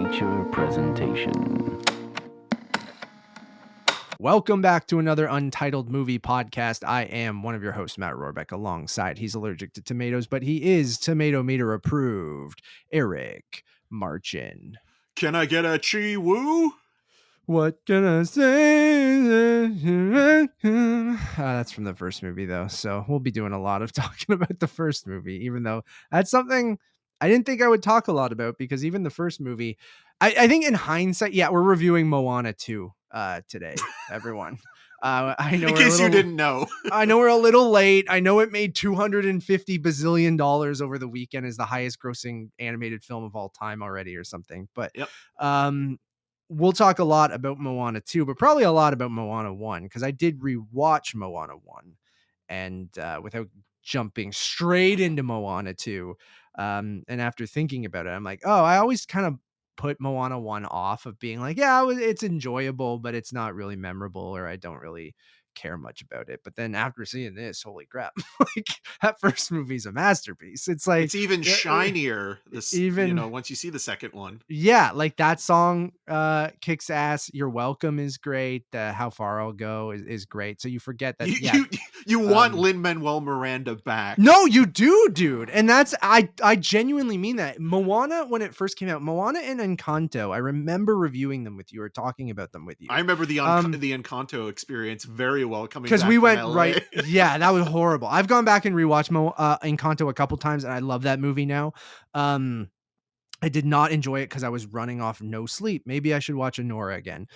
feature presentation. Welcome back to another Untitled Movie Podcast. I am one of your hosts, Matt Rohrbeck, alongside he's allergic to tomatoes, but he is Tomato Meter approved, Eric Marchin. Can I get a chi-woo? What can I say? That's from the first movie, though. So we'll be doing a lot of talking about the first movie, even though that's something I didn't think I would talk a lot about, because even the first movie, I think in hindsight, yeah, we're reviewing Moana 2 today, everyone. I know in case you didn't know. I know we're a little late. I know it made $250 bazillion over the weekend, as the highest grossing animated film of all time already or something. But Yep. We'll talk a lot about Moana 2, but probably a lot about Moana 1, because I did rewatch Moana 1, and without jumping straight into Moana 2. And after thinking about it, I'm like, oh, I always kind of put Moana 1 off of being like, yeah, it's enjoyable, but it's not really memorable, or I don't really care much about it. But then after seeing this, holy crap, like that first movie's a masterpiece. It's like it's even shinier once you see the second one. Yeah, like that song kicks ass. You're Welcome is great. How Far I'll Go is great. So you forget that you want Lin-Manuel Miranda back. No, you do, dude. And that's I genuinely mean that. Moana, when it first came out, Moana and Encanto, I remember reviewing them with you or talking about them with you. I remember the Encanto experience very well, coming back because we went from LA. right. Yeah, that was horrible. I've gone back and rewatched Encanto a couple times, and I love that movie now. I did not enjoy it because I was running off no sleep. Maybe I should watch Anora again.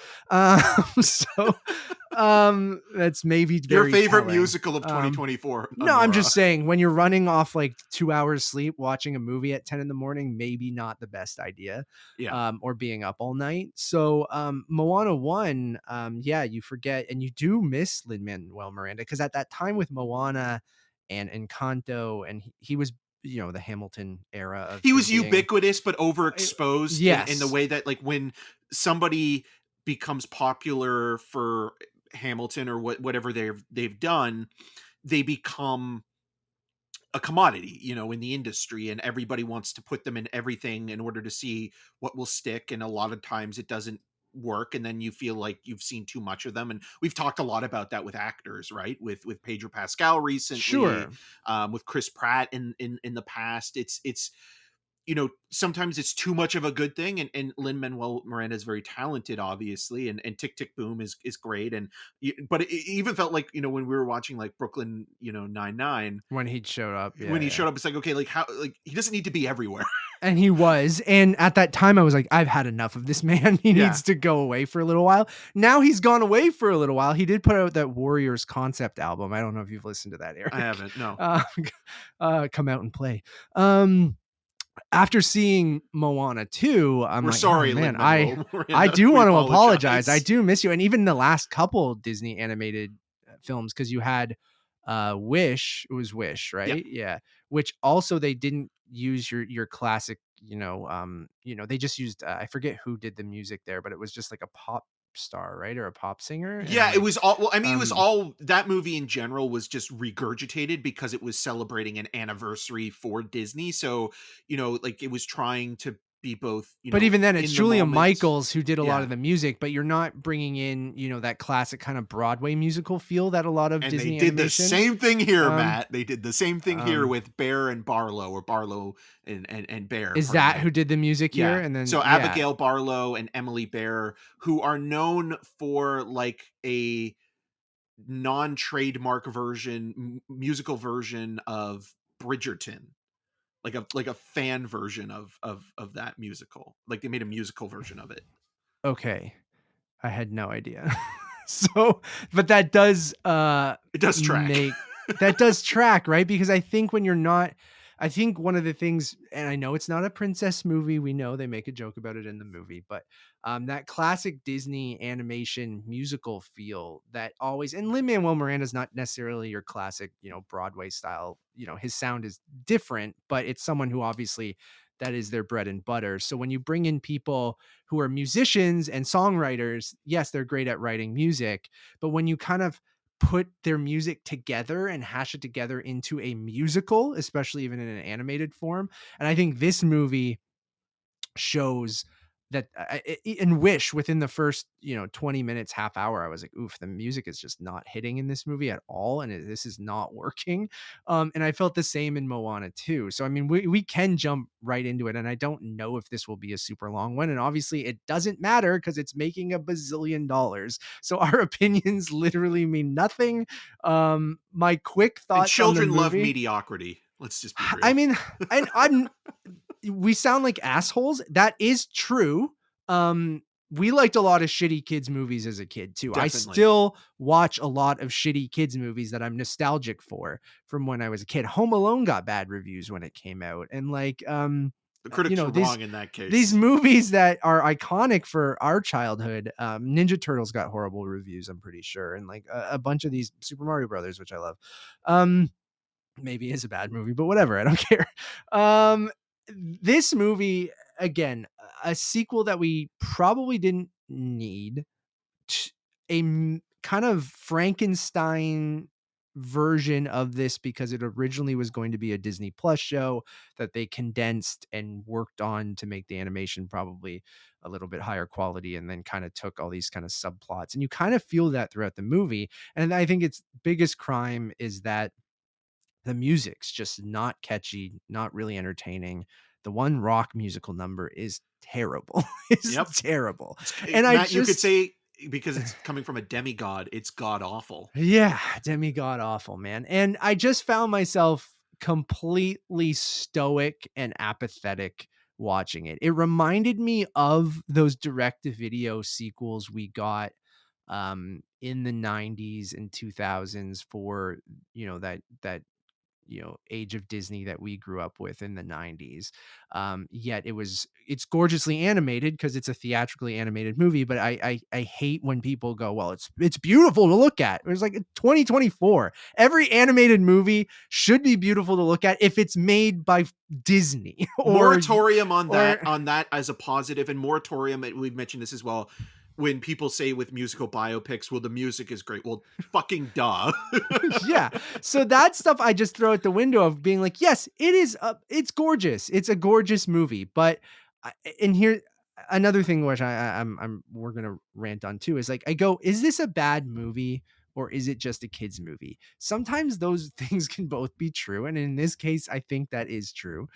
That's maybe your favorite telling. Musical of 2024. No, I'm just saying, when you're running off like 2 hours sleep, watching a movie at 10 in the morning, maybe not the best idea. Yeah. Or being up all night. So Moana 1, you forget, and you do miss Lin-Manuel Miranda, because at that time with Moana and Encanto, and he was, the Hamilton era of he was ubiquitous but overexposed. Yes. in the way that, like, when somebody becomes popular for Hamilton or whatever they've done, they become a commodity, in the industry, and everybody wants to put them in everything in order to see what will stick. And a lot of times it doesn't work, and then you feel like you've seen too much of them. And we've talked a lot about that with actors, right? With Pedro Pascal recently, sure. With Chris Pratt in the past. It's sometimes it's too much of a good thing, and Lin-Manuel Miranda is very talented, obviously, and Tick Tick Boom is great. But it even felt like, when we were watching like Brooklyn, Nine-Nine, when he showed up, it's like, okay, like, how, like, he doesn't need to be everywhere. And he was. And at that time, I was like, I've had enough of this man. He needs to go away for a little while. Now he's gone away for a little while. He did put out that Warriors concept album. I don't know if you've listened to that, Eric. I haven't, no. Come out and play. After seeing Moana 2, We're like, sorry, oh, man, I do want to apologize. I do miss you. And even the last couple Disney animated films, because you had Wish. It was Wish, right? Yep. Yeah. Which also they didn't use your classic, they just used I forget who did the music there, but it was just like a pop star, right? Or a pop singer. Yeah, it was all, well, I mean, it was all, that movie in general was just regurgitated because it was celebrating an anniversary for Disney. So, like, it was trying to be both, but even then, it's Julia Michaels who did a lot of the music, but you're not bringing in, that classic kind of Broadway musical feel that a lot of Disney they did animation. the same thing here, Matt. They did the same thing here with Bear and Barlow, or Barlow and Bear. Is that who did the music here? And then Abigail Barlow and Emily Bear, who are known for like a non-trademark musical version of Bridgerton. Like a fan version of that musical. Like, they made a musical version of it. Okay. I had no idea. So, but that does it does track. That does track, right? Because I think when you're not, I think one of the things, and I know it's not a princess movie, we know they make a joke about it in the movie, but that classic Disney animation musical feel that always, and Lin-Manuel Miranda's not necessarily your classic, Broadway style, his sound is different, but it's someone who obviously that is their bread and butter. So when you bring in people who are musicians and songwriters, yes, they're great at writing music, but when you kind of put their music together and hash it together into a musical, especially even in an animated form. And I think this movie shows that and Wish within the first, 20 minutes, half hour, I was like, oof, the music is just not hitting in this movie at all. And this is not working. And I felt the same in Moana too. So, I mean, we can jump right into it. And I don't know if this will be a super long one. And obviously it doesn't matter because it's making $1 bazillion. So our opinions literally mean nothing. My quick And thoughts on the children love movie. mediocrity. Let's just be real. I mean, I'm we sound like assholes. That is true. We liked a lot of shitty kids movies as a kid too. I Definitely. still watch a lot of shitty kids movies that I'm nostalgic for from when I was a kid. Home Alone got bad reviews when it came out. And like, The critics were wrong in that case. these movies that are iconic for our childhood, Ninja Turtles got horrible reviews, I'm pretty sure. And like a bunch of these Super Mario Brothers, which I love. Maybe is a bad movie, but whatever. I don't care. This movie, again, a sequel that we probably didn't need, kind of Frankenstein version of this because it originally was going to be a Disney Plus show that they condensed and worked on to make the animation probably a little bit higher quality, and then kind of took all these kind of subplots, and you kind of feel that throughout the movie. And I think its biggest crime is that the music's just not catchy, not really entertaining. The one rock musical number is terrible. It's terrible. And Matt, you could say, because it's coming from a demigod, it's god awful. Yeah, demigod awful, man. And I just found myself completely stoic and apathetic watching it. It reminded me of those direct-to-video sequels we got in the 90s and 2000s for, that age of Disney that we grew up with in the 90s. Yet it's gorgeously animated because it's a theatrically animated movie. But I hate when people go, well, it's beautiful to look at. It was like 2024. Every animated movie should be beautiful to look at if it's made by Disney. Moratorium on that as a positive, and moratorium, we've mentioned this as well. When people say with musical biopics, well, the music is great. Well, fucking duh. Yeah. So that stuff I just throw at the window of being like, yes, it is. It's gorgeous. It's a gorgeous movie. But and here another thing which we're gonna rant on too is like, I go, is this a bad movie or is it just a kid's movie? Sometimes those things can both be true, and in this case, I think that is true.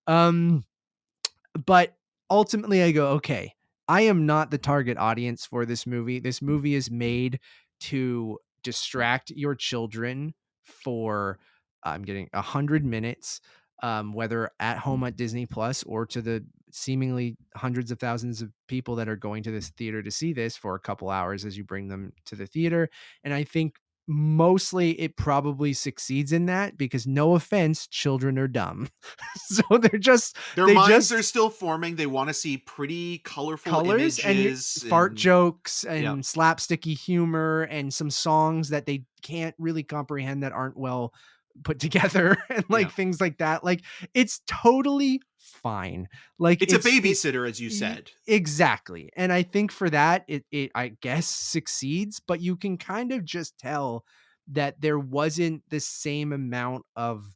But ultimately, I go, okay, I am not the target audience for this movie. This movie is made to distract your children for, I'm getting 100 minutes, whether at home at Disney Plus or to the seemingly hundreds of thousands of people that are going to this theater to see this for a couple hours as you bring them to the theater. And I think mostly it probably succeeds in that because, no offense, children are dumb. So their minds are still forming. They want to see pretty colorful colors images and fart jokes and slapsticky humor and some songs that they can't really comprehend that aren't well put together and things like that. Like, it's totally fine. Like, it's a babysitter, as you said. Exactly. And I think for that, it I guess succeeds, but you can kind of just tell that there wasn't the same amount of,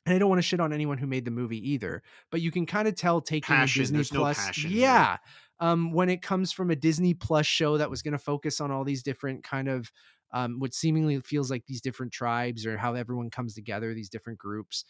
and I don't want to shit on anyone who made the movie either, but you can kind of tell taking passion. a Disney There's Plus, no passion. Yeah. When it comes from a Disney Plus show that was going to focus on all these different kind of, what seemingly feels like these different tribes or how everyone comes together, these different groups.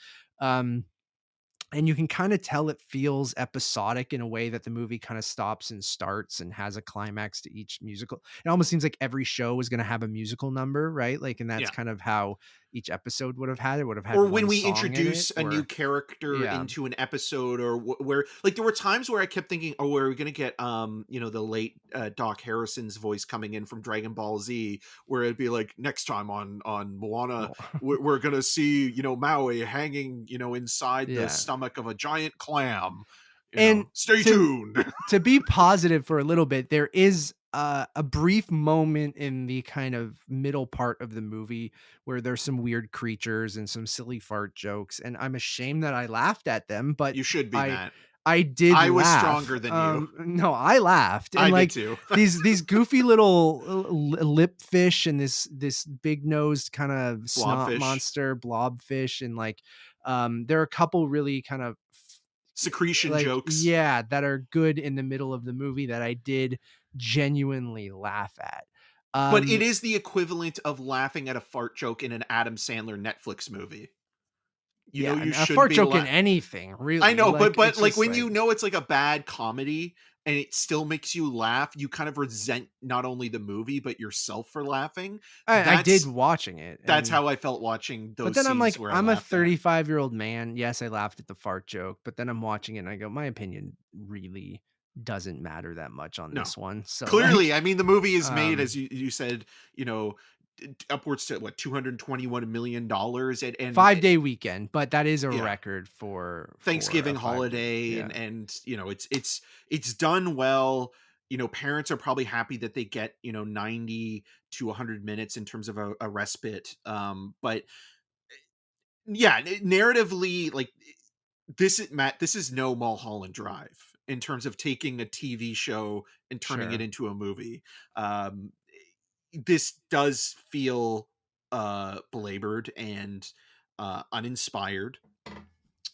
And you can kind of tell it feels episodic in a way that the movie kind of stops and starts and has a climax to each musical. It almost seems like every show is going to have a musical number, right? Like, and that's kind of how each episode would have had. It would have had, or when we introduce a new character into an episode, or where, like, there were times where I kept thinking, oh, are we going to get, the late Doc Harrison's voice coming in from Dragon Ball Z, where it'd be like, next time on Moana, we're going to see, Maui hanging, inside the stomach of a giant clam. And stay tuned. To be positive for a little bit, there is a brief moment in the kind of middle part of the movie where there's some weird creatures and some silly fart jokes, and I'm ashamed that I laughed at them, but you should be, Matt. I did. I was laugh. Stronger than you. No, I laughed. And I did too. these goofy little lip fish and this big nosed kind of snot monster blobfish, and like there are a couple really kind of secretion like, jokes. yeah, that are good in the middle of the movie that I did genuinely laugh at. But it is the equivalent of laughing at a fart joke in an Adam Sandler Netflix movie. You know Yeah, you and a should fart be joke in anything, I really. know, Like, but it's like just when like you know it's like a bad comedy and it still makes you laugh, you kind of resent not only the movie but yourself for laughing. I did That's watching it, that's and how I felt watching but those then I'm scenes like, where I I'm a laughed at. 35-year-old man. Yes, I laughed at the fart joke, but then I'm watching it and I go, my opinion really doesn't matter that much on No. this one. So Clearly, like, I mean, the movie is made, um, as you said, you know, upwards to what, $221 million, and 5-day weekend, but that is a yeah, record for a Thanksgiving 5-day. holiday, Yeah, and you know, it's done well. You know, parents are probably happy that they get 90 to 100 minutes in terms of a respite. But yeah, narratively, like this is no Mulholland Drive in terms of taking a TV show and turning it sure, into a movie. Um, this does feel belabored and uninspired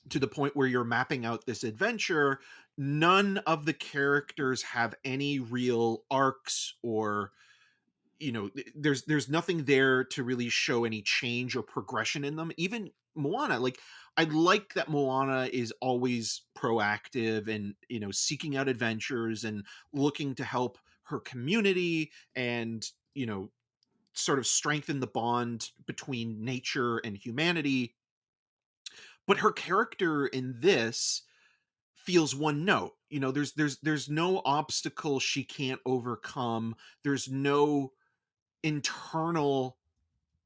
to the point where you're mapping out this adventure. None of the characters have any real arcs, or there's nothing there to really show any change or progression in them. Even Moana, like, I like that Moana is always proactive and seeking out adventures and looking to help her community, and sort of strengthen the bond between nature and humanity. But her character in this feels one note. There's no obstacle she can't overcome. There's no internal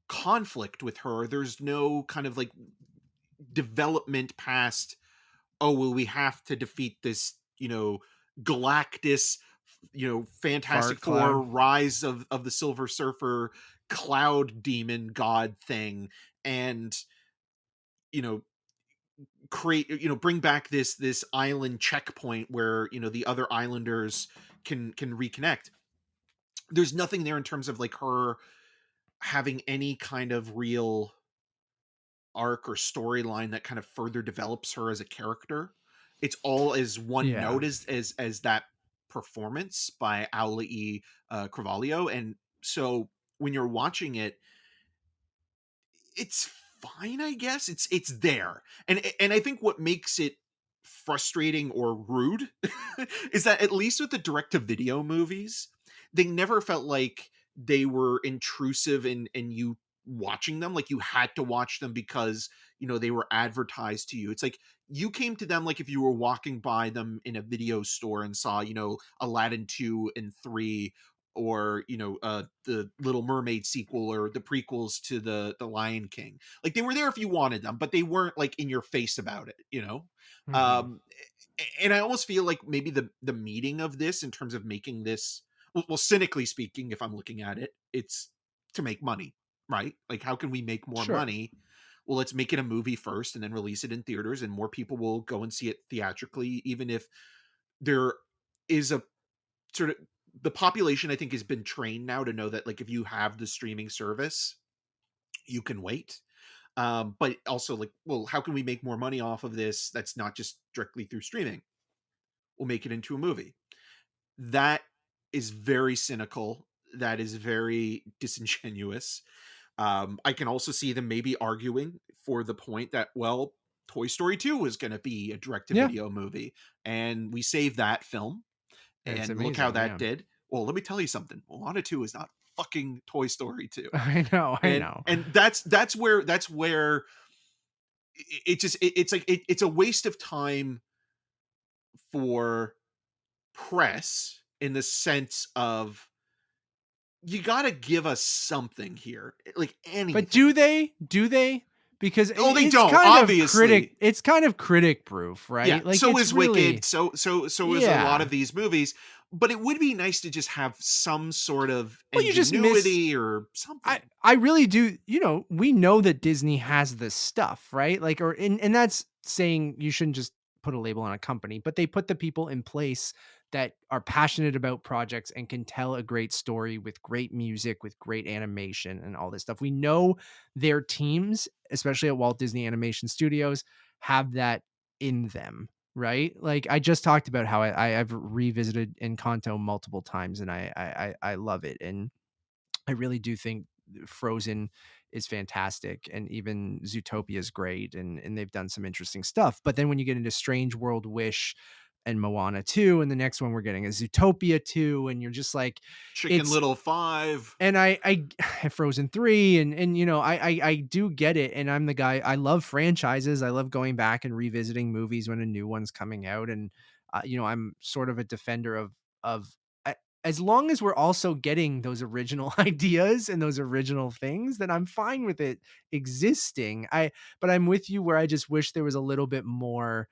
conflict with her. There's no kind of like development past, oh well, we have to defeat this, Galactus, Fantastic fart Four, cloud. Rise of the Silver Surfer, cloud demon god thing, and you know create, bring back this island checkpoint where the other islanders can reconnect. There's nothing there in terms of like her having any kind of real arc or storyline that kind of further develops her as a character. It's all as one Yeah. note as that performance by Auliʻi, Cravalho. And so when you're watching it, it's fine, I guess. It's there. And I think what makes it frustrating or rude is that at least with the direct to video movies, they never felt like they were intrusive in you watching them. Like you had to watch them because they were advertised to you. It's like you came to them like if you were walking by them in a video store and saw Aladdin 2 and 3, or the Little Mermaid sequel, or the prequels to the Lion King. Like they were there if you wanted them, but they weren't like in your face about it. Mhm. um and I almost feel like maybe the meaning of this, in terms of making this, well, cynically speaking, if I'm looking at it, it's to make money, right? Like, how can we make more Sure. money? Well, let's make it a movie first and then release it in theaters, and more people will go and see it theatrically, even if there is a sort of, the population I think has been trained now to know that, like, if you have the streaming service, you can wait. But also, like, well, how can we make more money off of this that's not just directly through streaming? We'll make it into a movie. That is very cynical. That is very disingenuous. I can also see them maybe arguing for the point that, well, Toy Story 2 was going to be a direct to Yeah. video movie, and we saved that film, And it's and look how amazing. that Yeah. did. Well, let me tell you something. Moana 2 is not fucking Toy Story 2. I know. I And know. and that's where it's like it's a waste of time for press, in the sense of, you got to give us something here, like But anything. do they? Do they? Because Oh, they it's don't, kind of obviously. critic proof, Yeah, right? Like so it's is Wicked, really, so is a lot yeah. of these movies, but it would be nice to just have some sort of Well, you just miss ingenuity or something. I really do, we know that Disney has this stuff, right? Like, or and that's saying you shouldn't just put a label on a company, but they put the people in place that are passionate about projects and can tell a great story with great music, with great animation and all this stuff. We know their teams, especially at Walt Disney Animation Studios, have that in them. right? Like I just talked about how I've revisited Encanto multiple times and I love it. And I really do think Frozen is fantastic and even Zootopia is great and they've done some interesting stuff. But then when you get into Strange World, Wish, and Moana 2, and the next one we're getting is Zootopia 2, and you're just like, Chicken it's Little 5. and I Frozen 3 and you know, I do get it, and I'm the guy, I love franchises, I love going back and revisiting movies when a new one's coming out, and, you know, I'm sort of a defender of a as long as we're also getting those original ideas and those original things, then I'm fine with it existing. But I'm with you where I just wish there was a little bit more,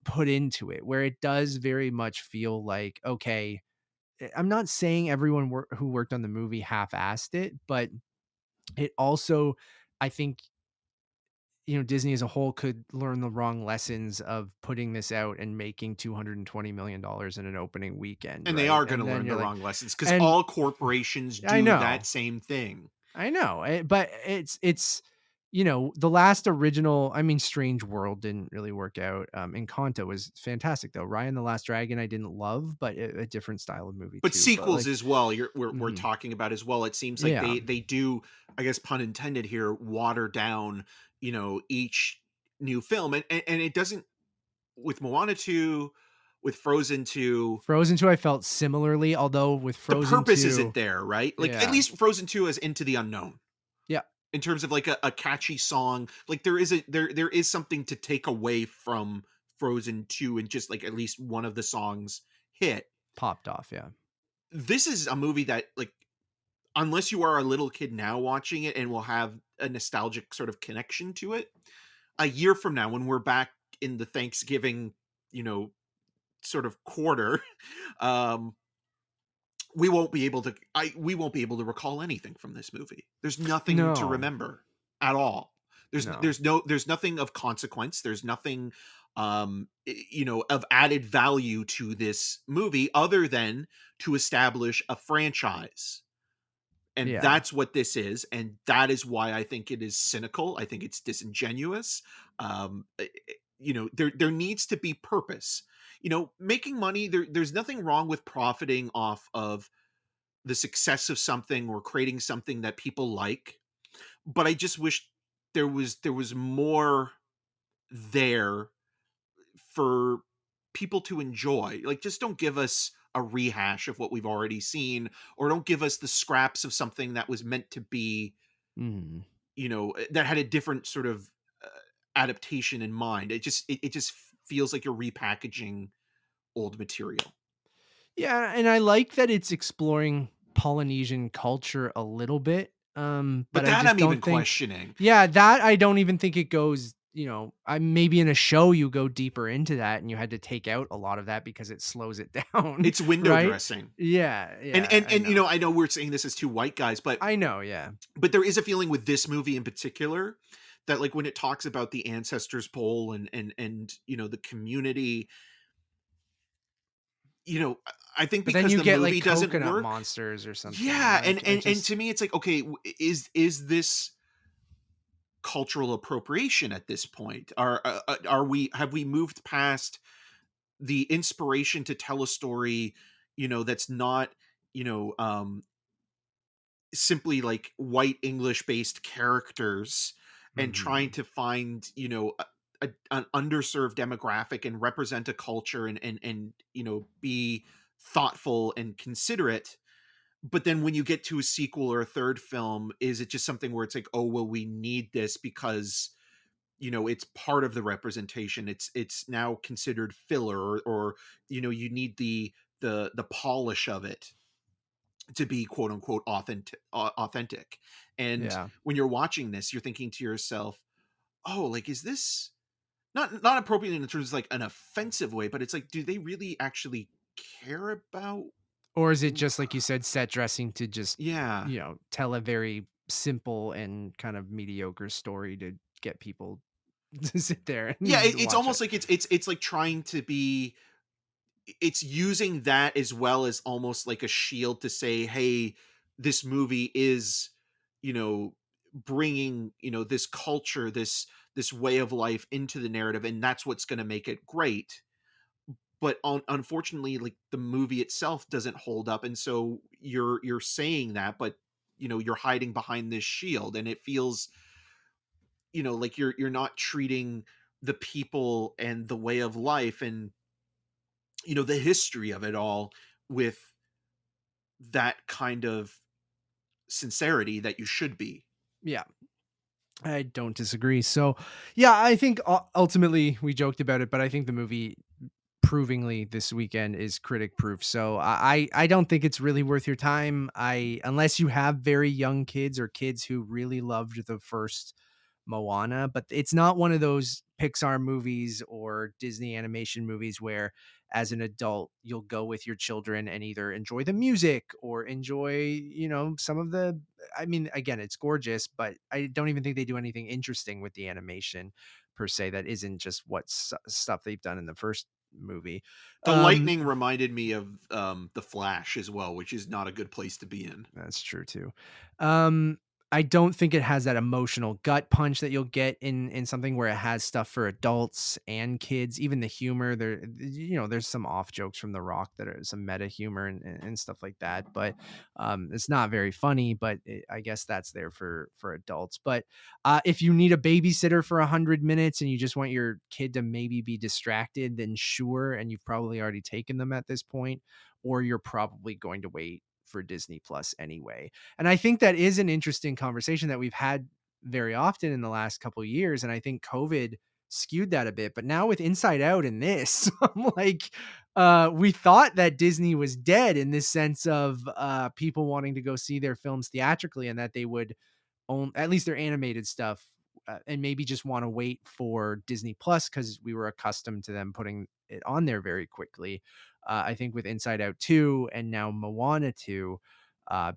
put into it, where it does very much feel like, okay, I'm not saying everyone who worked on the movie half-assed it, but it also, I think, you know, Disney as a whole could learn the wrong lessons of putting this out and making $220 million in an opening weekend, And they right? are going to And then learn the you're like, wrong lessons because and all corporations I do that know, same thing. but it's you know, the last original, I mean, Strange World didn't really work out. Encanto was fantastic though. Raya and the Last Dragon I didn't love, but a different style of movie But too. But sequels like, as well, we're mhm, talking about as well. It seems like yeah, they do, I guess pun intended here, water down, each new film, and it doesn't with Moana 2, with Frozen 2. Frozen 2 I felt similarly, although with The Frozen purpose isn't 2, there, right? Like at yeah. least Frozen 2 is Into the Unknown Yeah, in terms of like a catchy song. Like there is something to take away from Frozen 2 and just like at least one of the songs hit. popped off, yeah. This is a movie that like unless you are a little kid now watching it and will have a nostalgic sort of connection to it, a year from now when we're back in the Thanksgiving, you know, sort of quarter, um, we won't be able to recall anything from this movie. There's nothing to No, remember at all. no. There's nothing of consequence. There's nothing of added value to this movie other than to establish a franchise. And Yeah. that's what this is, and that is why I think it is cynical. I think it's disingenuous. There needs to be purpose. Making money, there's nothing wrong with profiting off of the success of something or creating something that people like, but I just wish there was more there for people to enjoy. Like, just don't give us a rehash of what we've already seen, or don't give us the scraps of something that was meant to be, Mhm. that had a different sort of uh, adaptation in mind. It just feels like you're repackaging old material. Yeah, and I like that it's exploring Polynesian culture a little bit, But but I that just I'm even don't think, questioning. yeah, that I don't even think it goes, you know, I maybe in a show you go deeper into that and you had to take out a lot of that because it slows it down, It's window right? dressing. Yeah, And yeah, and I and know. I know we're saying this as two white guys, but I know, yeah. there is a feeling with this movie in particular that like when it talks about the ancestors pole and the community, I think But then because you the get like movie doesn't coconut work. monsters or something, and Yeah, and like I and and just to me it's like, okay, is this cultural appropriation at this point? Are we have we moved past the inspiration to tell a story, that's not, you know, um simply like white English based characters, and trying mhm. to find, an underserved demographic and represent a culture and be thoughtful and considerate. But then when you get to a sequel or a third film, is it just something where it's like, oh well, we need this because it's part of the representation, it's now considered filler, or you need the polish of it to be quote unquote authentic. And Yeah. when you're watching this, you're thinking to yourself, oh, like, is this not appropriate in terms of like an offensive way, but it's like, do they really actually care about? Or is it just like you said, set dressing to just, Yeah. you know, tell a very simple and kind of mediocre story to get people to sit there Yeah, and it's watch almost it? like it's like trying to be, it's using that as well as almost like a shield to say, hey, this movie is, you know bringing, this culture, this way of life into the narrative, and that's what's going to make it great. But unfortunately, like, the movie itself doesn't hold up, and so you're saying that, but you're hiding behind this shield, and it feels like you're not treating the people and the way of life and the history of it all with that kind of sincerity that you should be. Yeah, I don't disagree. So, yeah, I think ultimately we joked about it, but I think the movie provingly this weekend is critic proof. So I don't think it's really worth your time. Unless you have very young kids or kids who really loved the first Moana, but it's not one of those Pixar movies or Disney animation movies where as an adult you'll go with your children and either enjoy the music or enjoy, some of the, I mean, again, it's gorgeous, but I don't even think they do anything interesting with the animation per se that isn't just what stuff they've done in the first movie. The lightning reminded me of the Flash as well, which is not a good place to be in. That's true too. I don't think it has that emotional gut punch that you'll get in something where it has stuff for adults and kids. Even the humor there, there's some off jokes from The Rock that are some meta humor and stuff like that. But it's not very funny. But I guess that's there for adults. But if you need a babysitter for 100 minutes and you just want your kid to maybe be distracted, then sure. And you've probably already taken them at this point, or you're probably going to wait for Disney Plus anyway. And I think that is an interesting conversation that we've had very often in the last couple of years. And I think COVID skewed that a bit. But now with Inside Out and this, I'm like, we thought that Disney was dead in this sense of people wanting to go see their films theatrically and that they would own at least their animated stuff and maybe just want to wait for Disney Plus because we were accustomed to them putting it on there very quickly. I think with Inside Out 2 and now Moana 2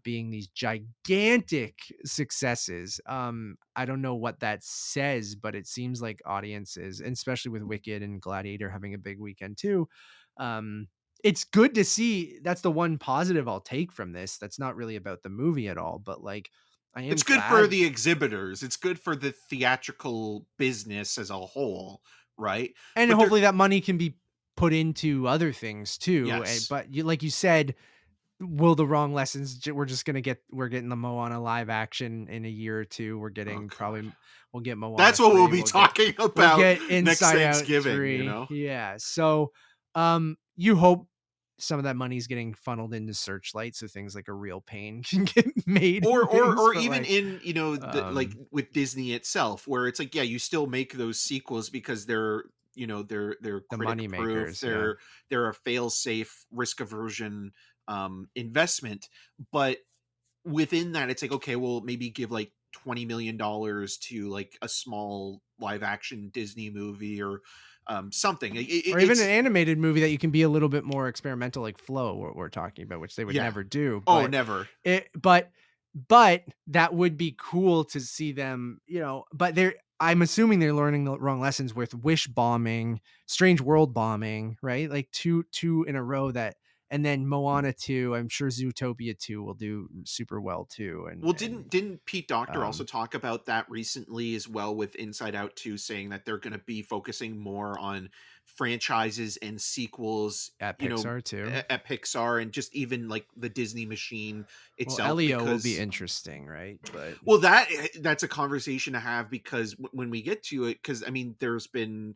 being these gigantic successes, I don't know what that says, but it seems like audiences, and especially with Wicked and Gladiator having a big weekend too, it's good to see. That's the one positive I'll take from this. That's not really about the movie at all, but like, I am It's good for glad. the exhibitors. It's good for the theatrical business as a whole, right? And But there, hopefully that money can be put into other things too. yes. But like you said, will the wrong lessons? We're getting the Moana live action in a year or two. We're Oh getting God. we'll get Moana That's what 3. we'll be talking We'll about get next Inside Out Thanksgiving, 3. Yeah. So, you hope some of that money is getting funneled into Searchlight, so things like A Real Pain can get made or and or things. or But even like, in like um, with Disney itself, where it's like, yeah, you still make those sequels because they're they're the critic money proof, makers. Yeah. they're a fail safe risk aversion investment. But within that, it's like, okay, well, maybe give like $20 million to like a small live action Disney movie or something. Or even an It's animated movie that you can be a little bit more experimental, like Flow, what we're talking about, which they would yeah. never do. Oh, never. It, but, but that would be cool to see them, but I'm assuming they're learning the wrong lessons with Wish bombing, Strange World bombing, right? Like two in a row and then Moana 2, I'm sure Zootopia 2 will do super well too. Well, And, didn't Pete Docter also um, talk about that recently as well with Inside Out 2, saying that they're going to be focusing more on franchises and sequels, at Pixar too. at Pixar, and just even like the Disney machine Well, itself, Elio will be because interesting, right? But well, that's a conversation to have, because when we get to it, because I mean, there's been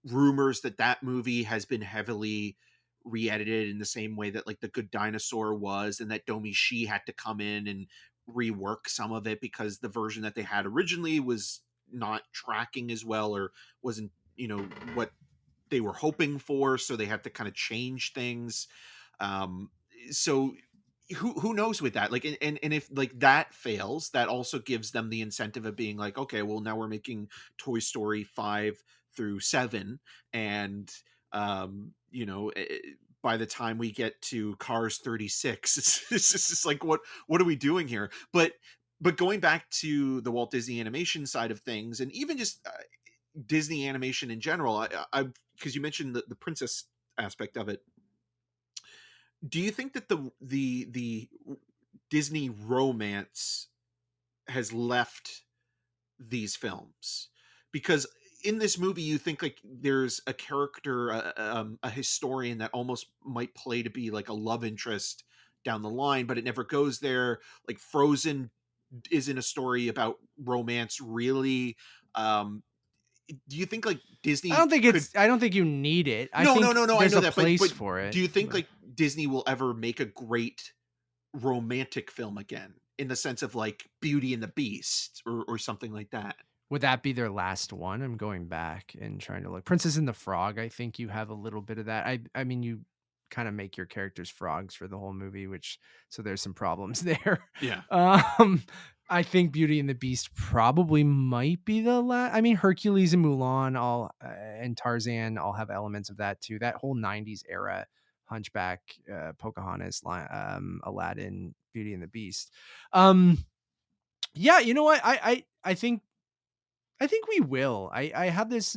rumors that that movie has been heavily re-edited in the same way that like The Good Dinosaur was, and that Domi Shi had to come in and rework some of it because the version that they had originally was not tracking as well, or wasn't what they were hoping for, so they had to kind of change things. um so who knows with that, like, and if like that fails, that also gives them the incentive of being like, okay, well, now we're making Toy Story 5 through 7, and by the time we get to Cars 36, it's just like, what are we doing here? But going back to the Walt Disney Animation side of things, and even just Disney animation in general, I because you mentioned the princess aspect of it, do you think that the Disney romance has left these films? because in this movie you think like there's a character, a historian that almost might play to be like a love interest down the line, but it never goes there. Like Frozen isn't a story about romance really. um do you think like Disney could? I don't think you need it. I No, no, think no, no, I there's know a that, place but for it. do you think But like Disney will ever make a great romantic film again, in the sense of like Beauty and the Beast or something like that? would that be their last one? I'm going back and trying to look. Princess and the Frog, I think you have a little bit of that. I mean, you kind of make your characters frogs for the whole movie, which so there's some problems there. Yeah. Um, I think Beauty and the Beast probably might be the last. I mean, Hercules and Mulan all and Tarzan all have elements of that too. That whole '90s era, Hunchback, Pocahontas, Aladdin, Beauty and the Beast. Yeah, you know what? I think we will. I have this.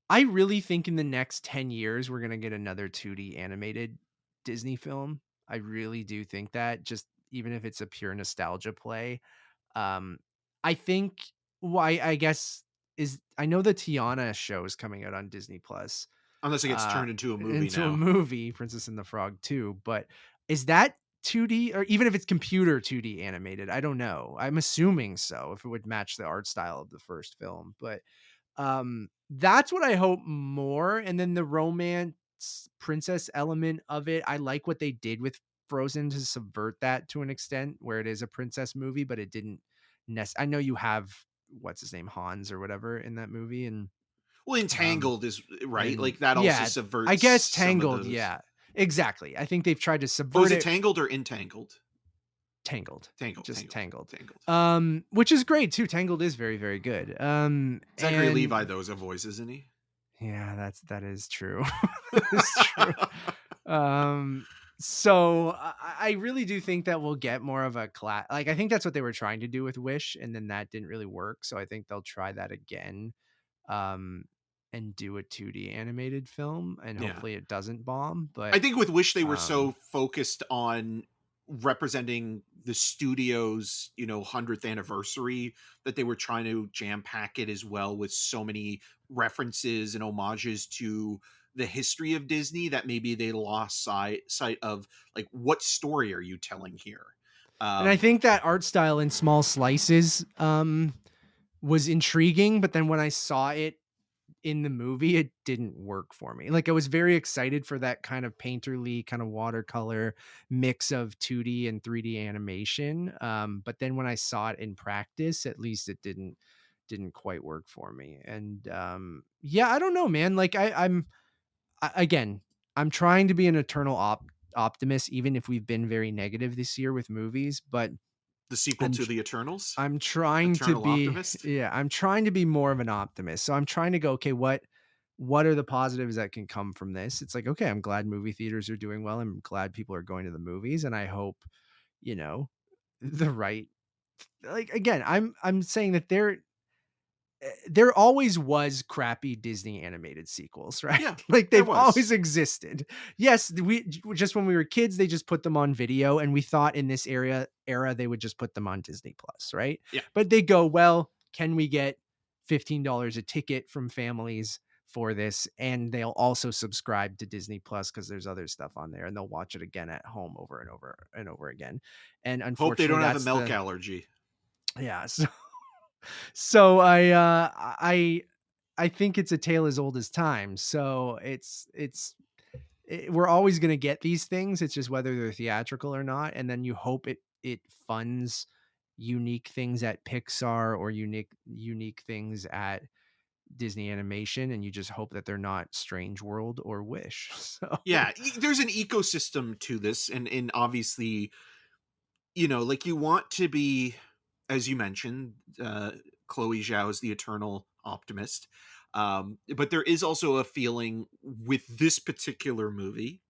I really think in the next 10 years we're gonna get another 2D animated Disney film. I really do think that, just even if it's a pure nostalgia play. Um, I think why I guess is I know the Tiana show is coming out on Disney Plus. Unless it gets turned into a movie Into a now. movie, Princess and the Frog 2, but is that 2D, or even if it's computer 2D animated? I don't know. I'm assuming so, if it would match the art style of the first film, but that's what I hope more. And then the romance princess element of it, I like what they did with Frozen to subvert that to an extent where it is a princess movie, but it didn't I know you have what's his name, Hans or whatever in that movie, and Well, um Entangled is right. and Like that also yeah, I subverts guess some of Tangled, those. yeah. Exactly. I think they've tried to Oh, subvert is it it. Tangled or Entangled? Tangled. Tangled, Just Tangled, Tangled. Tangled. Which is great too. Tangled is very, very good. Zachary And Levi, though, is a voice, isn't he? yeah, that is true. That is true. Um, so I really do think that we'll get more of a class. Like, I think that's what they were trying to do with Wish, and then that didn't really work. So I think they'll try that again, um, and do a 2D animated film, and Yeah. hopefully it doesn't bomb. I But think with Wish they were so um, focused on representing the studio's 100th anniversary that they were trying to jam pack it as well with so many references and homages to the history of Disney that maybe they lost sight of like, what story are you telling here? and I um think that art style in small slices was intriguing, but then when I saw it in the movie, it didn't work for me. Like, I was very excited for that kind of painterly kind of watercolor mix of 2D and 3D animation. But then when I saw it in practice, at least it didn't quite work for me. And yeah, I don't know, man. Like again, I'm trying to be an eternal optimist, even if we've been very negative this year with movies, but the sequel I'm to the Eternals, I'm trying to Eternal be Optimist. yeah, I'm trying to be more of an optimist. So I'm trying to go, okay, what are the positives that can come from this? It's like, okay, I'm glad movie theaters are doing well. I'm glad people are going to the movies, and I hope, you know, the right, like, again, I'm saying that there always was crappy Disney animated sequels, right? Yeah, Like, there they've was. always existed. Yes, we just when we were kids, they just put them on video, and we thought in this era they would just put them on Disney Plus, right? Yeah. But they go, well, can we get $15 a ticket from families for this? And they'll also subscribe to Disney Plus because there's other stuff on there, and they'll watch it again at home over and over and over again. And Hope they unfortunately, don't have a that's milk the allergy. yeah. So I think it's a tale as old as time. So we're always going to get these things. It's just whether they're theatrical or not. And then you hope it funds unique things at Pixar or unique things at Disney Animation, and you just hope that they're not Strange World or Wish. So Yeah, there's an ecosystem to this, and obviously, like, you want to be, as you mentioned, Chloe Zhao is the eternal optimist. But there is also a feeling with this particular movie,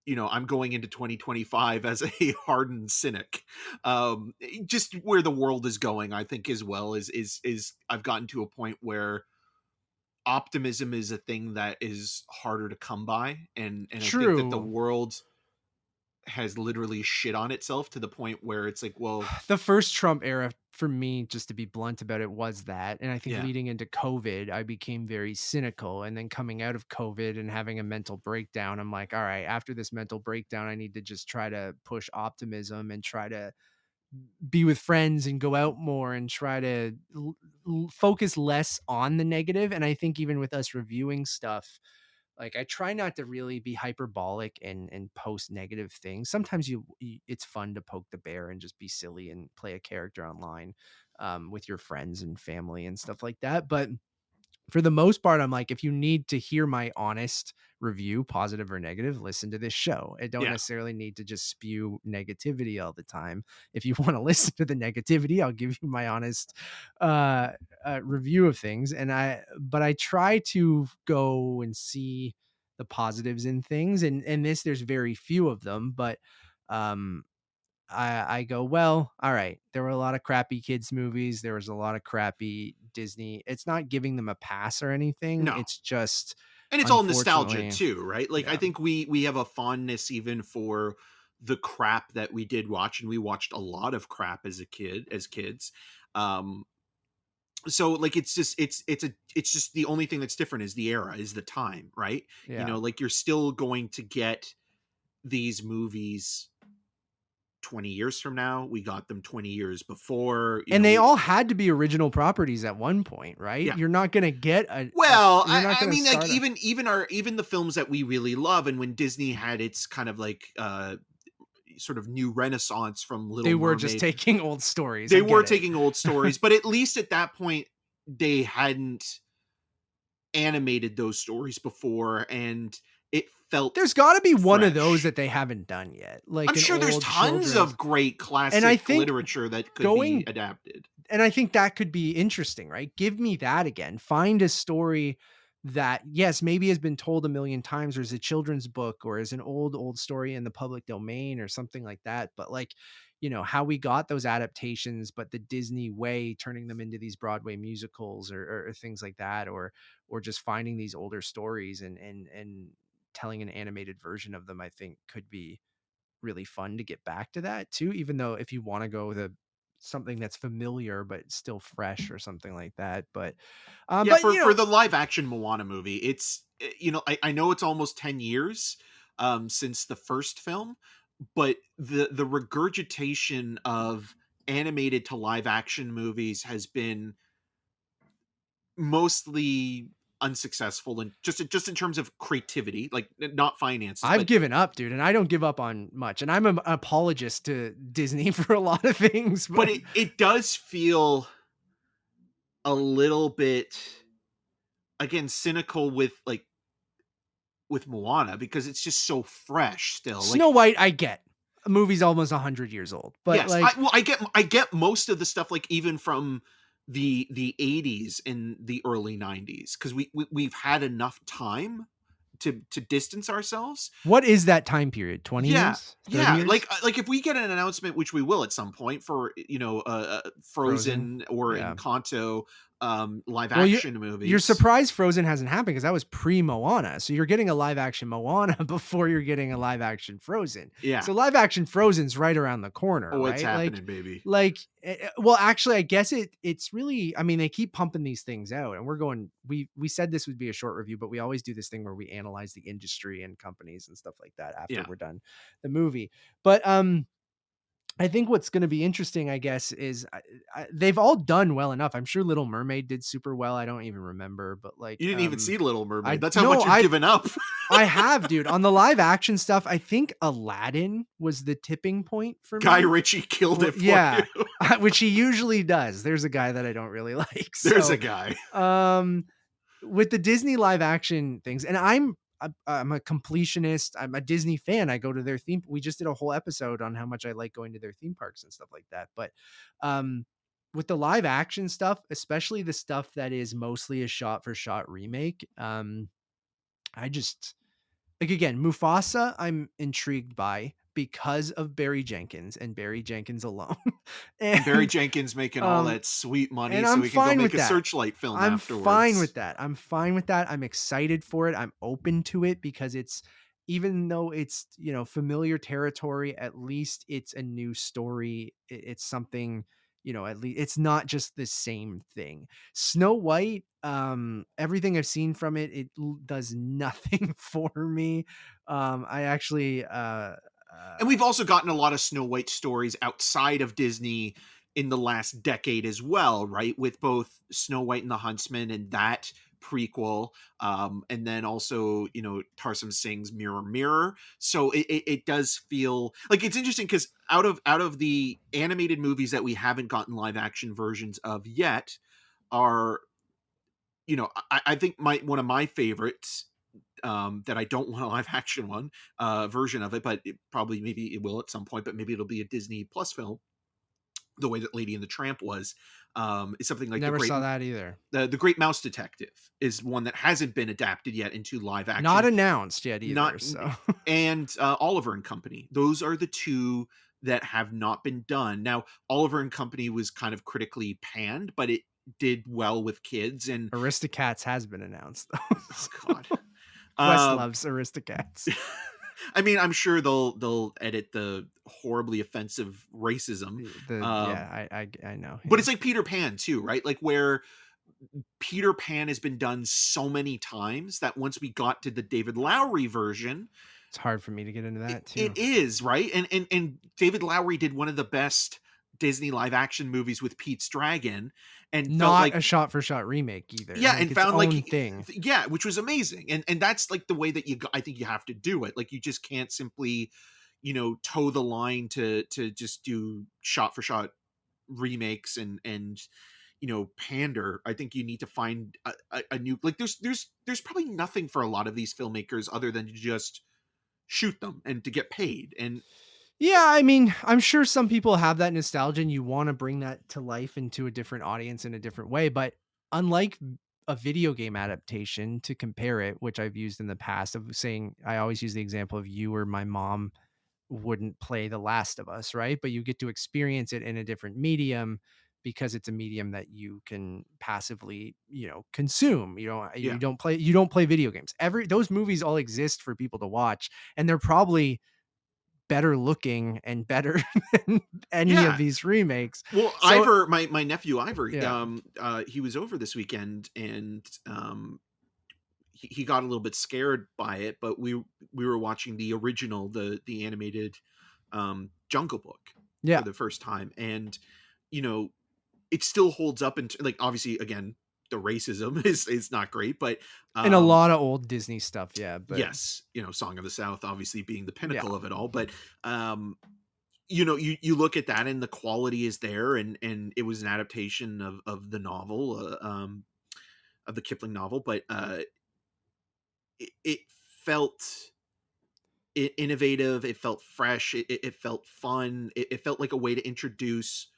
I'm going into 2025 as a hardened cynic. Just where the world is going, I think, as well, is I've gotten to a point where optimism is a thing that is harder to come by, and I think that the true. world has literally shit on itself to the point where it's like, well, The first Trump era for me, just to be blunt about it, was that. And I think yeah, leading into COVID, I became very cynical. And then coming out of COVID and having a mental breakdown, I'm like, all right, after this mental breakdown, I need to just try to push optimism and try to be with friends and go out more and try to focus less on the negative. And I think even with us reviewing stuff, like I try not to really be hyperbolic and post negative things. Sometimes it's fun to poke the bear and just be silly and play a character online with your friends and family and stuff like that. But for the most part, I'm like, if you need to hear my honest review, positive or negative, listen to this show. I don't yeah, necessarily need to just spew negativity all the time. If you want to listen to the negativity, I'll give you my honest review of things. But I try to go and see the positives in things. And this, there's very few of them, but um, I go, well, all right. There were a lot of crappy kids movies. There was a lot of crappy Disney. It's not giving them a pass or anything. no. It's just, And it's all nostalgia unfortunately, too, right? Like I yeah, think we have a fondness even for the crap that we did watch, and we watched a lot of crap as kids. Um so like it's just the only thing that's different is the era, is the time, right? You yeah. know, like you're still going to get these movies 20 years from now. We got them 20 years before, you And know, they we all had to be original properties at one point, right? yeah. You're not going to get Well, you're not I going to mean, like start a, even the films that we really love, and when Disney had its kind of like sort of new renaissance from they Little were just Mermaid, taking old stories. they I were get it. taking old stories, but at least at that point they hadn't animated those stories before, and it felt There's got to be one of those fresh. that they haven't done yet, I'm like an sure there's old tons children's. of great And I classic think literature that could be going adapted. and I think that could be interesting, right? Give me that again. Find a story that, yes, maybe has been told a million times, or is a children's book, or is an old story in the public domain, or something like that. But like, how we got those adaptations, but the Disney way, turning them into these Broadway musicals, or things like that, or just finding these older stories and telling an animated version of them, I think could be really fun to get back to that too, even though if you want to go with something that's familiar but still fresh or something like that. But Yeah, but for the live action Moana movie, I know it's almost 10 years since the first film, but the regurgitation of animated to live action movies has been mostly unsuccessful, and just in terms of creativity, like not finances, I've but given up, dude, and I don't give up on much, and I'm an apologist to Disney for a lot of things, but it does feel a little bit, again, cynical with with Moana, because it's just so fresh still. Snow Like, White, I get. A movie's almost 100 years old, but yes, I like, well, I get most of the stuff, like even from the 80s and the early 90s, because we've had enough time to distance ourselves. what is that time period? 20 Yeah, years, 30 yeah. years? Like if we get an announcement, which we will at some point, for Frozen, Frozen or yeah. Encanto live Well, action you're movies. surprised Frozen hasn't happened because that was pre Moana. So you're getting a live action Moana before you're getting a live action Frozen. Yeah. So live action Frozen's right around the corner, Oh, it's right? happening, baby. Well, actually, I guess it's really. I mean, they keep pumping these things out, and we're going. We said this would be a short review, but we always do this thing where we analyze the industry and companies and stuff like that after Yeah. we're done the movie. But I think what's going to be interesting, I guess, is they've all done well enough. I'm sure Little Mermaid did super well. I don't even remember, but You like, didn't even see Little Mermaid. I That's how no, much you've given up. I have, dude. On the live action stuff, I think Aladdin was the tipping point for Guy me. Ritchie killed Well, it for yeah, you. which he usually does. There's a guy that I don't really like. There's a So, guy. um, with the Disney live action things, and I'm a completionist. I'm a Disney fan. I go to their theme. We just did a whole episode on how much I like going to their theme parks and stuff like that. But um, with the live action stuff, especially the stuff that is mostly a shot for shot remake, I just like, again, Mufasa, I'm intrigued by because of Barry Jenkins and Barry Jenkins alone. And Barry and Jenkins making all um that sweet money and so I'm he can go fine make with a that. Searchlight film I'm fine afterwards. with that. I'm fine with that. I'm excited for it. I'm open to it because it's even though it's, familiar territory, at least it's a new story. It's something, at least it's not just the same thing. Snow White, everything I've seen from it, does nothing for me. I actually, And we've also gotten a lot of Snow White stories outside of Disney in the last decade as well, right? With both Snow White and the Huntsman and that prequel, and then also, Tarsem Singh's Mirror Mirror. So it does feel like it's interesting because out of the animated movies that we haven't gotten live action versions of yet are, I think one of my favorites, that I don't want a live action version of it, but maybe it will at some point, but maybe it'll be a Disney Plus film, the way that Lady and the Tramp was. Is something like never saw that either. The Great Mouse Detective is one that hasn't been adapted yet into live action, not announced yet either. And Oliver and Company. Those are the two that have not been done. Now, Oliver and Company was kind of critically panned, but it did well with kids. And Aristocats has been announced. Oh God. Wes loves Aristocats. I mean, I'm sure they'll edit the horribly offensive racism. I know. But it's like Peter Pan too, right? Like where Peter Pan has been done so many times that once we got to the David Lowery version, it's hard for me to get into that too. It is, right? And David Lowery did one of the best Disney live action movies with Pete's Dragon, and not a shot for shot remake either. Yeah, and found like thing. Yeah, which was amazing. And that's like the way that I think you have to do it. Like you just can't simply, toe the line to just do shot for shot remakes and pander. I think you need to find a new, like there's probably nothing for a lot of these filmmakers other than to just shoot them and to get paid. And yeah, I mean, I'm sure some people have that nostalgia and you want to bring that to life into a different audience in a different way. But unlike a video game adaptation, to compare it, which I've used in the past, of saying, I always use the example of you or my mom wouldn't play The Last of Us, right? But you get to experience it in a different medium because it's a medium that you can passively, consume. You don't play video games. Those movies all exist for people to watch, and they're probably better looking and better than any of these remakes. Well, so, Ivor, my nephew Ivor, he was over this weekend, and he got a little bit scared by it, but we were watching the original, the animated Jungle Book for the first time, and it still holds up. And like, obviously, again, the racism is not great, but and a lot of old Disney stuff, but yes, Song of the South obviously being the pinnacle of it all, but you look at that and the quality is there, and it was an adaptation of the novel, of the Kipling novel, but it felt innovative, it felt fresh, it felt fun, it felt like a way to introduce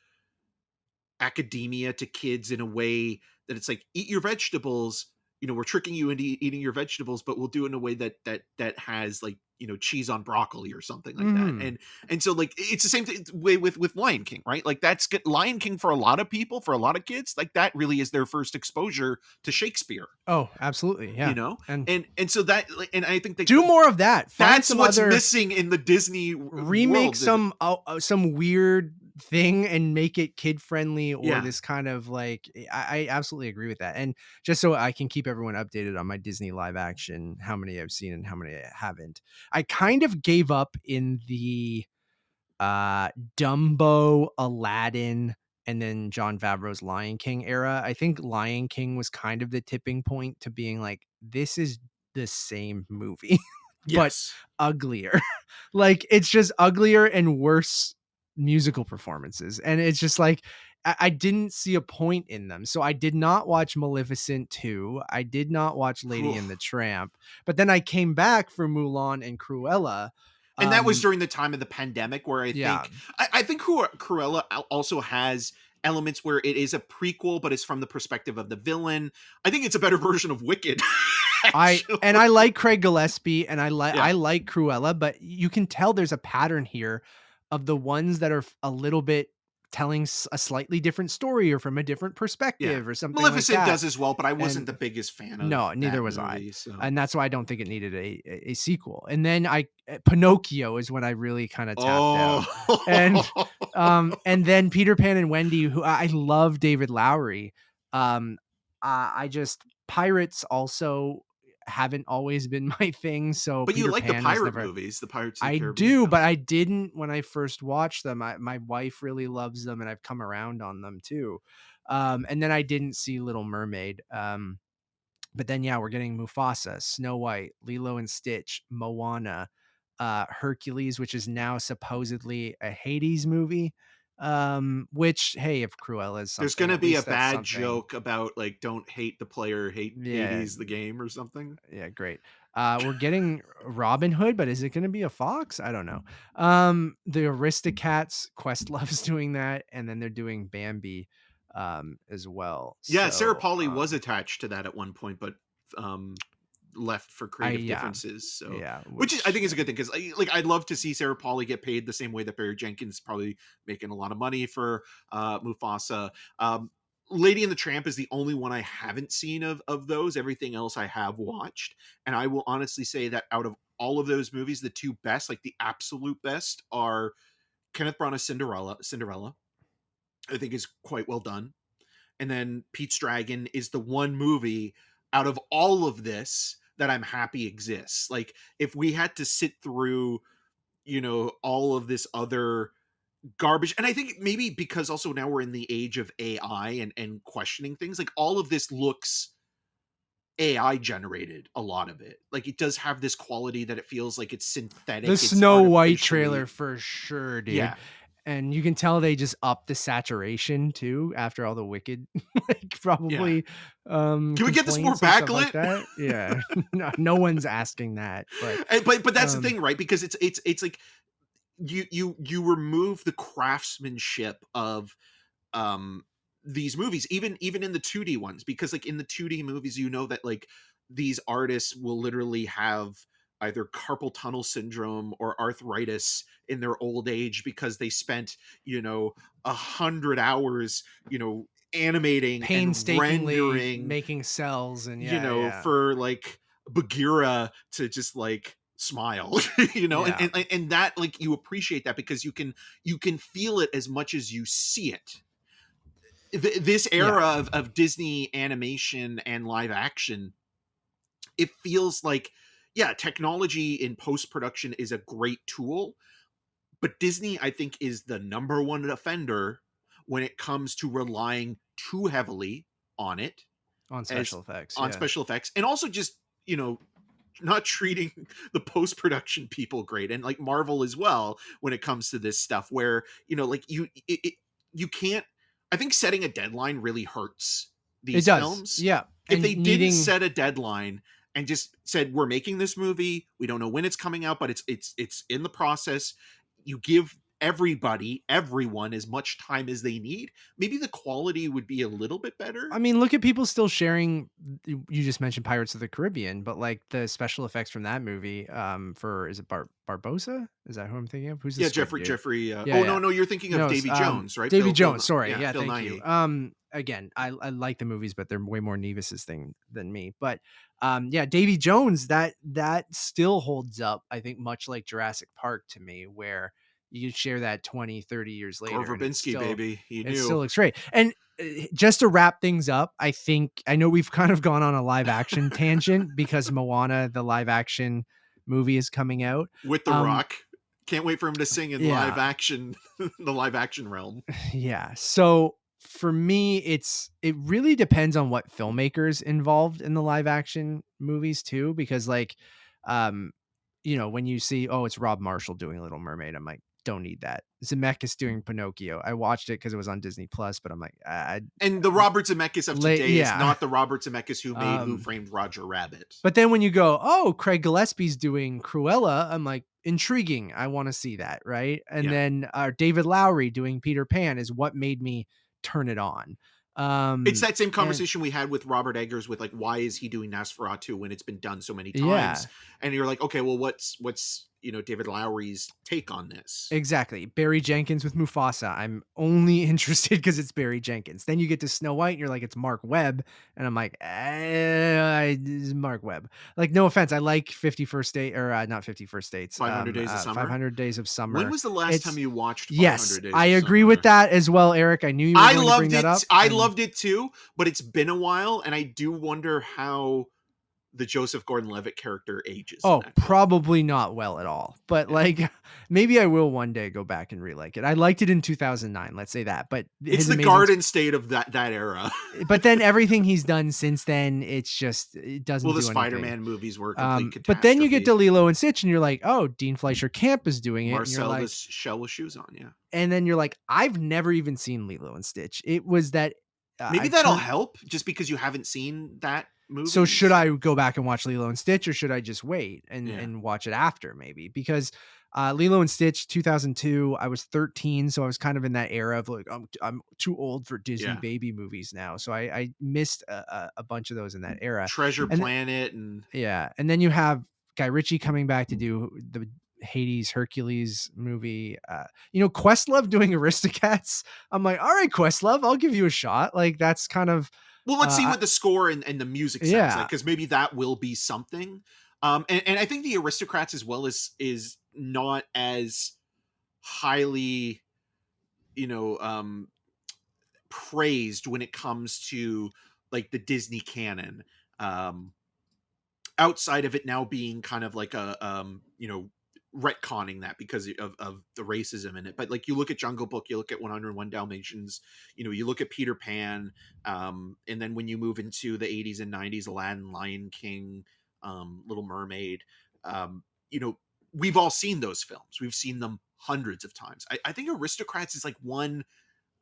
academia to kids in a way that it's like, eat your vegetables, we're tricking you into eating your vegetables, but we'll do it in a way that has like, cheese on broccoli or something like that. And so like, it's the same way with Lion King, right? Like that's good. Lion King, for a lot of people, for a lot of kids, like that really is their first exposure to Shakespeare. Oh, absolutely. Yeah. And so that, and I think they do more of that. That's what's missing in the Disney remake world. Some weird thing and make it kid friendly, or this kind of like, I absolutely agree with that. And just so I can keep everyone updated on my Disney live action, how many I've seen and how many I haven't, I kind of gave up in the Dumbo, Aladdin, and then Jon Favreau's Lion King era. I think Lion King was kind of the tipping point to being like, this is the same movie but uglier. Like it's just uglier and worse musical performances, and it's just like I didn't see a point in them. So I did not watch Maleficent 2. I did not watch Lady and the Tramp, but then I came back for Mulan and Cruella, and that was during the time of the pandemic, where I think Cruella also has elements where it is a prequel, but it's from the perspective of the villain. I think it's a better version of Wicked. I like Craig Gillespie, and I like Cruella, but you can tell there's a pattern here of the ones that are a little bit telling a slightly different story or from a different Yeah. perspective or something like Maleficent that. does as well, but I wasn't And the biggest fan of no, neither that was I. movie. So, And that's why I don't think it needed a sequel. And then Pinocchio is when I really kind of tapped out. And then Peter Pan and Wendy, who I love David Lowery. I just pirates also haven't always been my thing. So but you Peter like the Pan was pirate never. movies, the Pirates of the I Caribbean do, stuff. but I didn't when I first watched them. My wife really loves them, and I've come around on them too. And then I didn't see Little Mermaid. But then yeah, we're getting Mufasa, Snow White, Lilo and Stitch, Moana, Hercules, which is now supposedly a Hades movie. Which, hey, if Cruella is There's something, gonna at be a least that's bad something. joke about like don't hate the player, hate Yeah, Hades the game or something. yeah, great. We're getting Robin Hood, but is it gonna be a fox? I don't know. The Aristocats, Questlove's doing that, and then they're doing Bambi as well. Yeah, Sarah So Polley was attached to that at one point, but um left for creative yeah, differences. So, yeah, which is, I which think is a good thing because like I'd love to see Sarah Polley get paid the same way that Barry Jenkins probably making a lot of money for Mufasa. Lady and the Tramp is the only one I haven't seen of those. Everything else I have watched, and I will honestly say that out of all of those movies, the two best, like the absolute best, are Kenneth Branagh's Cinderella, I think is quite well done. And then Pete's Dragon is the one movie out of all of this that I'm happy exists. Like if we had to sit through, all of this other garbage, and I think maybe because also now we're in the age of AI and questioning things, like all of this looks AI generated, a lot of it. Like it does have this quality that it feels like it's synthetic. the It's Snow White artificially. trailer for sure, dude. Yeah. And you can tell they just upped the saturation too after all the Wicked, like probably Can we get this more complaints and stuff like backlit? that. Yeah, no one's asking that, but But that's the um, thing, right? Because it's like you remove the craftsmanship of um these movies, even in the 2D ones, because like in the 2D movies, that like these artists will literally have either carpal tunnel syndrome or arthritis in their old age because they spent 100 hours animating and painstakingly rendering making cells and yeah, for like Bagheera to just like smile, yeah, and that like you appreciate that because you can feel it as much as you see it. This yeah. era of Disney animation and live action, it feels like, yeah, technology in post-production is a great tool, but Disney, I think, is the number one offender when it comes to relying too heavily on it On as special effects, on yeah. special effects, and also just not treating the post-production people great, and like Marvel as well when it comes to this stuff where like you can't. I think setting a deadline really hurts It these does, films. yeah. If And they didn't needing set a deadline and just said we're making this movie, we don't know when it's coming out, but it's in the process, you give everyone as much time as they need, maybe the quality would be a little bit better. I mean, look at people still sharing. You just mentioned Pirates of the Caribbean, but like the special effects from that movie, for is it Barbosa? Is that who I'm thinking of? Who's the Yeah, squid dude? Jeffrey. Yeah, Oh yeah. no, you're thinking of No, Davy Jones, right? Davy Bill, Jones. Sorry, yeah, Bill thank you. Nighy. Again, I like the movies, but they're way more Nevis's thing than me. But yeah, Davy Jones, that still holds up. I think much like Jurassic Park to me, where you share that 20, 30 years later, Gore and Verbinski, baby, he it knew. still looks great. And just to wrap things up, I know we've kind of gone on a live action tangent because Moana, the live action movie, is coming out with The Rock. Can't wait for him to sing in live yeah. action, the live action realm. Yeah. So for me, it really depends on what filmmakers involved in the live action movies too, because like, when you see, oh, it's Rob Marshall doing Little Mermaid, I'm like, don't need that. Zemeckis doing Pinocchio. I watched it because it was on Disney Plus, but I'm like, and the Robert Zemeckis of today is yeah. not the Robert Zemeckis who made Who Framed Roger Rabbit. But then when you go, oh, Craig Gillespie's doing Cruella, I'm like, intriguing. I want to see that, right? And then David Lowery doing Peter Pan is what made me turn it on. It's that same conversation we had with Robert Eggers with like, why is he doing Nosferatu when it's been done so many times? Yeah. And you're like, okay, well, what's David Lowery's take on this. Exactly. Barry Jenkins with Mufasa. I'm only interested because it's Barry Jenkins. Then you get to Snow White and you're like, it's Mark Webb. And I'm like, it's Mark Webb. Like, no offense. I like 51st Date or not 51st Dates. 500 Days of Summer. 500 Days of Summer. When was the last time you watched 500 Yes, Days I of agree Summer? with that as well, Eric. I knew you were going to bring that up. I loved it too, but it's been a while. And I do wonder how the Joseph Gordon-Levitt character ages. Oh, probably not well at all. But like, maybe I will one day go back and re-like it. I liked it in 2009. Let's say that. But it's the Garden State of that era. But then everything he's done since then, it doesn't. Well, the Spider-Man movies were a complete catastrophe. But then you get to Lilo and Stitch, and you're like, oh, Dean Fleischer Camp is doing it. Marcel like, the Shell with Shoes on, yeah. And then you're like, I've never even seen Lilo and Stitch. It was that. Maybe that'll help, just because you haven't seen that movie. So should I go back and watch Lilo and Stitch, or should I just wait and watch it after, maybe? Because Lilo and Stitch 2002, I was 13, so I was kind of in that era of like, I'm too old for Disney baby movies now, so I missed a bunch of those in that era. Treasure Planet and then you have Guy Ritchie coming back to do the Hades Hercules movie. Questlove doing Aristocats. I'm like, all right, Questlove, I'll give you a shot. Like, that's kind of. Well, let's see what the score and the music sounds like, because maybe that will be something. And I think the Aristocrats as well is not as highly, praised when it comes to like the Disney canon. Outside of it now being kind of like a retconning that because of the racism in it. But like, you look at Jungle Book, you look at 101 Dalmatians, you look at Peter Pan, and then when you move into the 80s and 90s, Aladdin, Lion King, Little Mermaid, we've all seen those films. We've seen them hundreds of times. I think Aristocrats is like one.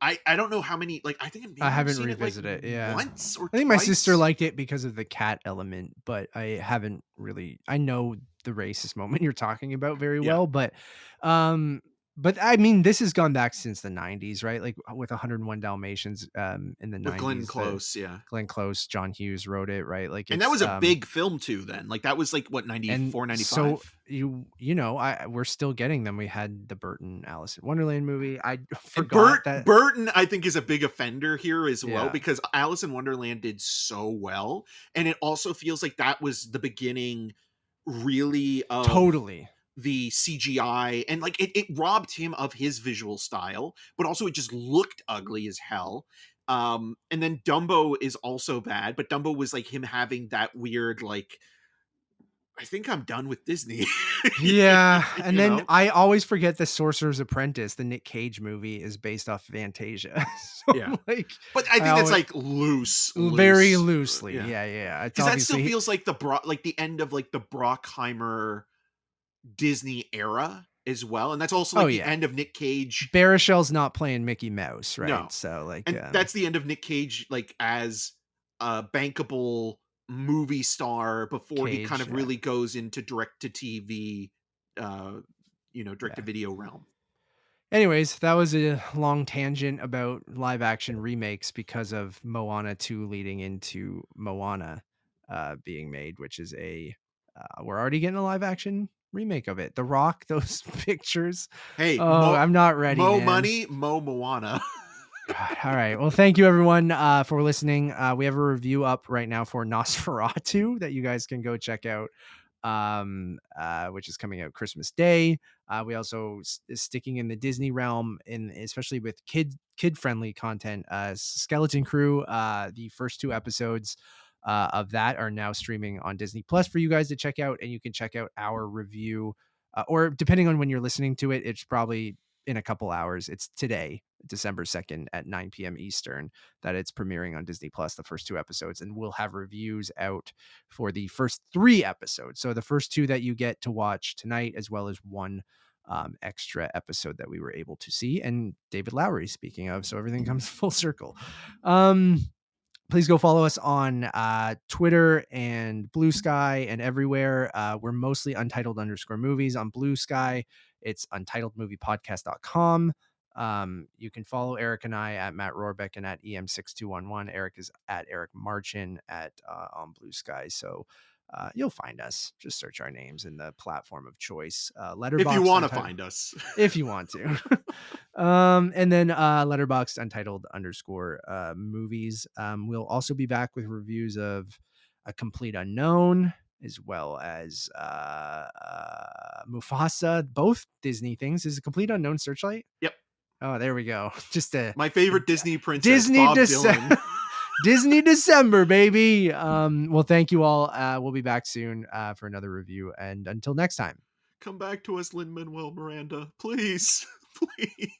I don't know how many, like, I think I haven't revisited it. Once or I think twice. my sister liked it because of the cat element, but I haven't really. I know the racist moment you're talking about very well, but I mean, this has gone back since the 90s, right? Like with 101 Dalmatians in the 90s. Glenn Close, Glenn Close, John Hughes wrote it, right? Like, and that was a big film too then. Like, that was like what, 94, 95? So we're still getting them. We had the Burton Alice in Wonderland movie. I forgot that Burton, I think, is a big offender here as well, because Alice in Wonderland did so well, and it also feels like that was the beginning really of the CGI, and like it robbed him of his visual style, but also it just looked ugly as hell. And then Dumbo is also bad, but Dumbo was like him having that weird, like, I think I'm done with Disney. And then I always forget the Sorcerer's Apprentice, the Nick Cage movie, is based off Fantasia. Like, but I think that's like loose, very lousely. Yeah. Because that still feels like the end of like the Brockheimer Disney era as well, and that's also like the end of Nick Cage. Baruchel's not playing Mickey Mouse, right? No. So like, and that's the end of Nick Cage, like as a bankable movie star before he kind of really goes into direct to TV, direct to video realm. Anyways, that was a long tangent about live action remakes because of Moana 2 leading into Moana being made, which is we're already getting a live action remake of it. The Rock, those pictures. Hey, I'm not ready. Money, Moana. God, all right. Well, thank you everyone for listening. We have a review up right now for Nosferatu that you guys can go check out, which is coming out Christmas Day. We also sticking in the Disney realm, especially with kid friendly content. Skeleton Crew, the first 2 episodes of that are now streaming on Disney Plus for you guys to check out, and you can check out our review, or depending on when you're listening to it, it's probably in a couple hours. It's today, December 2nd at 9 p.m. Eastern, that it's premiering on Disney Plus, the first 2 episodes, and we'll have reviews out for the first 3 episodes. So the first 2 that you get to watch tonight, as well as 1 extra episode that we were able to see, and David Lowery, speaking of, so everything comes full circle. Please go follow us on Twitter and Blue Sky and everywhere. We're mostly Untitled_movies on Blue Sky. It's untitledmoviepodcast.com. You can follow Eric and I at Matt Rohrbeck and at EM6211. Eric is at Eric Marchin on Blue Sky. So you'll find us. Just search our names in the platform of choice. If you Letterboxd want to Untitled, find us. if you want to. And then Letterboxd Untitled _ movies. We'll also be back with reviews of A Complete Unknown, as well as Mufasa, both Disney things. Is A Complete Unknown Searchlight? Yep. Oh, there we go. Just my favorite Disney princess, Disney Bob Dylan. Disney December, baby. Well, thank you all. We'll be back soon for another review. And until next time. Come back to us, Lin-Manuel Miranda. Please. Please.